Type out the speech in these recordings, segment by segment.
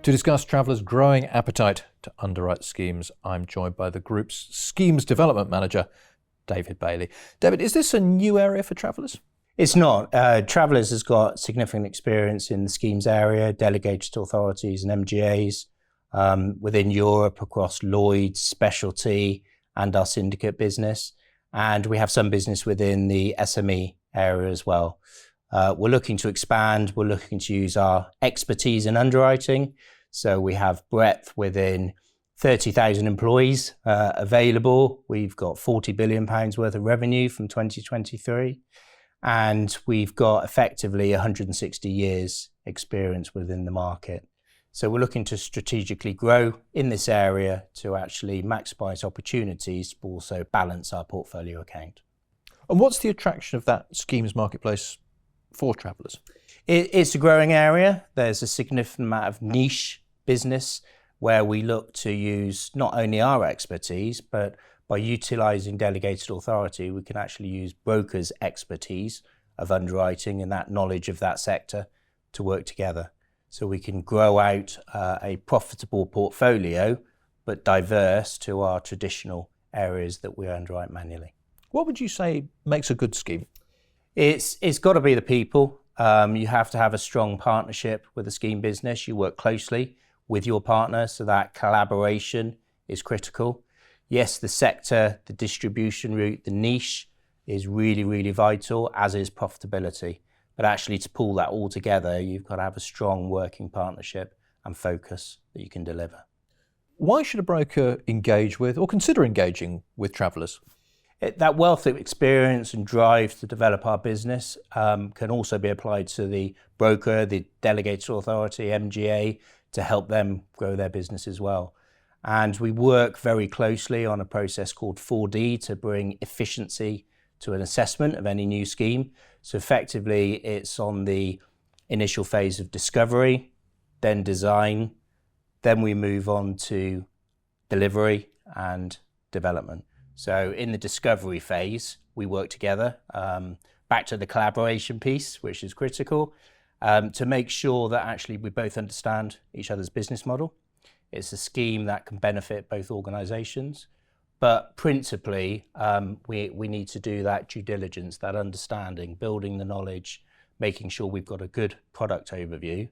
To discuss Travellers' growing appetite to underwrite schemes, I'm joined by the group's Schemes Development Manager, David Bailey. David, is this a new area for Travellers? It's not. Travellers has got significant experience in the schemes area, delegated authorities and MGAs within Europe across Lloyd's, specialty and our syndicate business. And we have some business within the SME area as well. We're looking to expand. We're looking to use our expertise in underwriting. So we have breadth within 30,000 employees available. We've got £40 billion worth of revenue from 2023. And we've got effectively 160 years experience within the market. So we're looking to strategically grow in this area to actually maximise opportunities, but also balance our portfolio account. And what's the attraction of that schemes marketplace for Travellers? It's a growing area. There's a significant amount of niche business where we look to use not only our expertise, but by utilising delegated authority, we can actually use brokers' expertise of underwriting and that knowledge of that sector to work together. So we can grow out a profitable portfolio, but diverse to our traditional areas that we underwrite manually. What would you say makes a good scheme? It's got to be the people. You have to have a strong partnership with the scheme business. You work closely with your partner, so that collaboration is critical. Yes, the sector, the distribution route, the niche is really, really vital, as is profitability. But actually to pull that all together, you've got to have a strong working partnership and focus that you can deliver. Why should a broker engage with or consider engaging with Travellers? That wealth of experience and drive to develop our business can also be applied to the broker, the delegated authority, MGA, to help them grow their business as well. And we work very closely on a process called 4D to bring efficiency to an assessment of any new scheme. So effectively, it's on the initial phase of discovery, then design, then we move on to delivery and development. So in the discovery phase, we work together, back to the collaboration piece, which is critical, to make sure that actually we both understand each other's business model. It's a scheme that can benefit both organisations, but principally we need to do that due diligence, that understanding, building the knowledge, making sure we've got a good product overview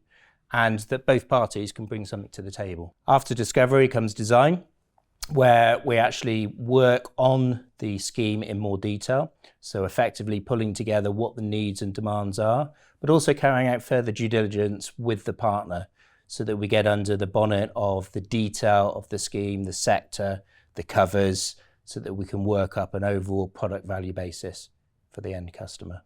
and that both parties can bring something to the table. After discovery comes design, where we actually work on the scheme in more detail. So effectively pulling together what the needs and demands are, but also carrying out further due diligence with the partner so that we get under the bonnet of the detail of the scheme, the sector, the covers, so that we can work up an overall product value basis for the end customer.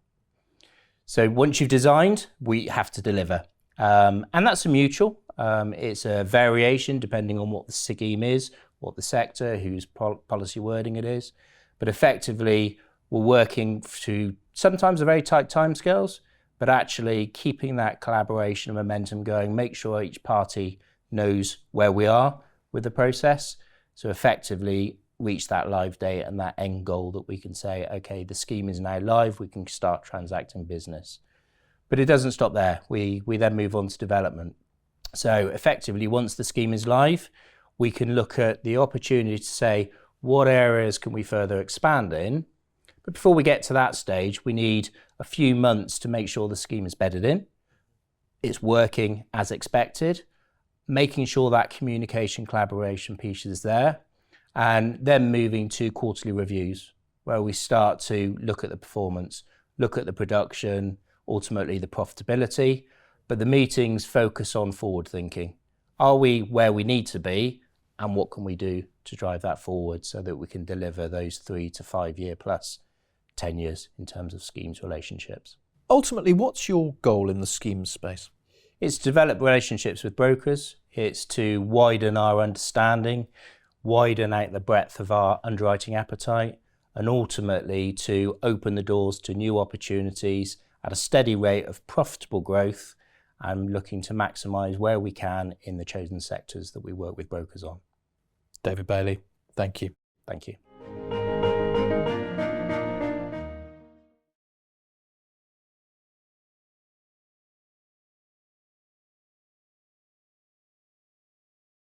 So once you've designed, we have to deliver. And that's a mutual. It's a variation depending on what the scheme is, what the sector, whose policy wording it is. But effectively, we're working to sometimes very tight timescales, but actually keeping that collaboration and momentum going, make sure each party knows where we are with the process. So effectively reach that live date and that end goal that we can say, okay, the scheme is now live, we can start transacting business. But it doesn't stop there. We then move on to development. So effectively, once the scheme is live, we can look at the opportunity to say, what areas can we further expand in? But before we get to that stage, we need a few months to make sure the scheme is bedded in, it's working as expected, making sure that communication collaboration piece is there, and then moving to quarterly reviews, where we start to look at the performance, look at the production, ultimately the profitability, but the meetings focus on forward thinking. Are we where we need to be? And what can we do to drive that forward so that we can deliver those 3 to 5 year plus 10 years in terms of schemes relationships? Ultimately, what's your goal in the schemes space? It's to develop relationships with brokers. It's to widen our understanding, widen out the breadth of our underwriting appetite, and ultimately to open the doors to new opportunities at a steady rate of profitable growth and looking to maximise where we can in the chosen sectors that we work with brokers on. David Bailey, thank you. Thank you.